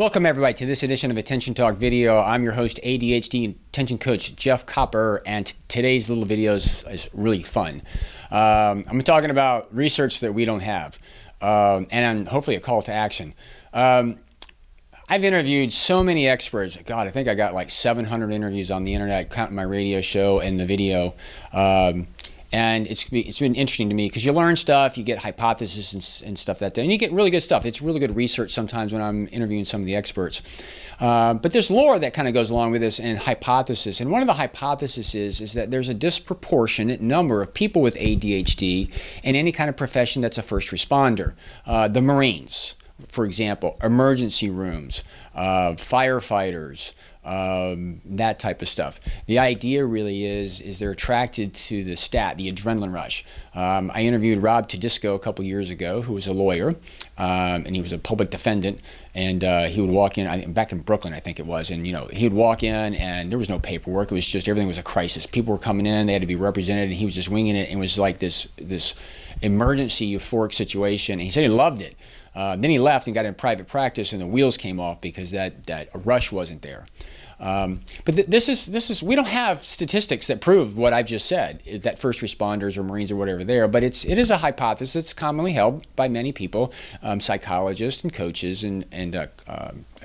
Welcome everybody to this edition of Attention Talk Video. I'm your host, ADHD Attention Coach Jeff Copper, and today's little video is really fun. I'm talking about research that we don't have, and hopefully a call to action. I've interviewed so many experts. God, I think I got like 700 interviews on the internet, counting my radio show and the video. And it's been interesting to me because you learn stuff, you get hypotheses and stuff that day, and you get really good stuff. It's really good research sometimes when I'm interviewing some of the experts. But there's lore that kind of goes along with this and hypothesis. And one of the hypotheses is that there's a disproportionate number of people with ADHD in any kind of profession that's a first responder. The Marines, for example, emergency rooms, firefighters, that type of stuff. The idea really is they're attracted to the adrenaline rush. I interviewed Rob Tedisco a couple years ago, who was a lawyer, and he was a public defendant, and he would walk in, back in Brooklyn I think it was, and he would walk in and there was no paperwork. It was just everything was a crisis. People were coming in, they had to be represented, and he was just winging it. It was like this emergency euphoric situation, and he said he loved it. Then he left and got in private practice, and the wheels came off because that rush wasn't there. But we don't have statistics that prove what I've just said, that first responders or Marines or whatever there, but it is a hypothesis that's commonly held by many people, psychologists and coaches and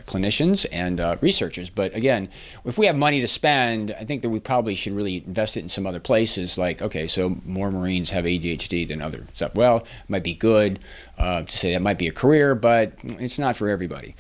clinicians and researchers. But again, if we have money to spend, I think that we probably should really invest it in some other places, like, okay, so more Marines have ADHD than other stuff. Well, it might be good to say that might be a career, but it's not for everybody.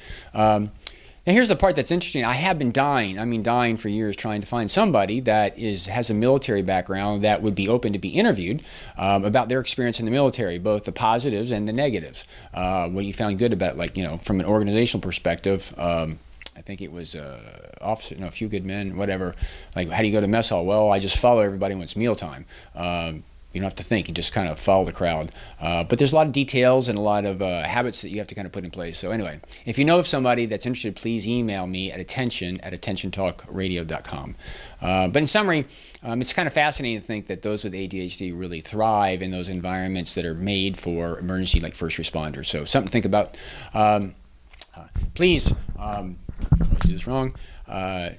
Now here's the part that's interesting. I have been dying for years trying to find somebody that has a military background that would be open to be interviewed about their experience in the military, both the positives and the negatives. What you found good about, from an organizational perspective. I think it was a few good men, whatever. Like, how do you go to mess hall? Well, I just follow everybody when it's mealtime. You don't have to think, you just kind of follow the crowd. But there's a lot of details and a lot of habits that you have to kind of put in place. So anyway, if you know of somebody that's interested, please email me at attention@attentiontalkradio.com. But in summary, it's kind of fascinating to think that those with ADHD really thrive in those environments that are made for emergency, like first responders. So something to think about. Please, I do this wrong.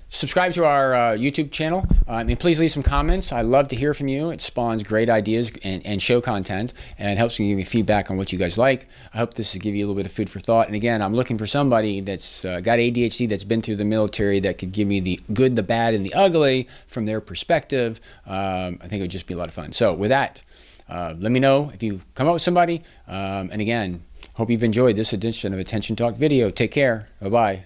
Subscribe to our YouTube channel, and please leave some comments. I love to hear from you. It spawns great ideas and show content, and helps me give me feedback on what you guys like. I hope this will give you a little bit of food for thought. And again, I'm looking for somebody that's got ADHD, that's been through the military, that could give me the good, the bad, and the ugly from their perspective. I think it would just be a lot of fun. So with that, let me know if you come up with somebody. And again, hope you've enjoyed this edition of Attention Talk Video. Take care. Bye-bye.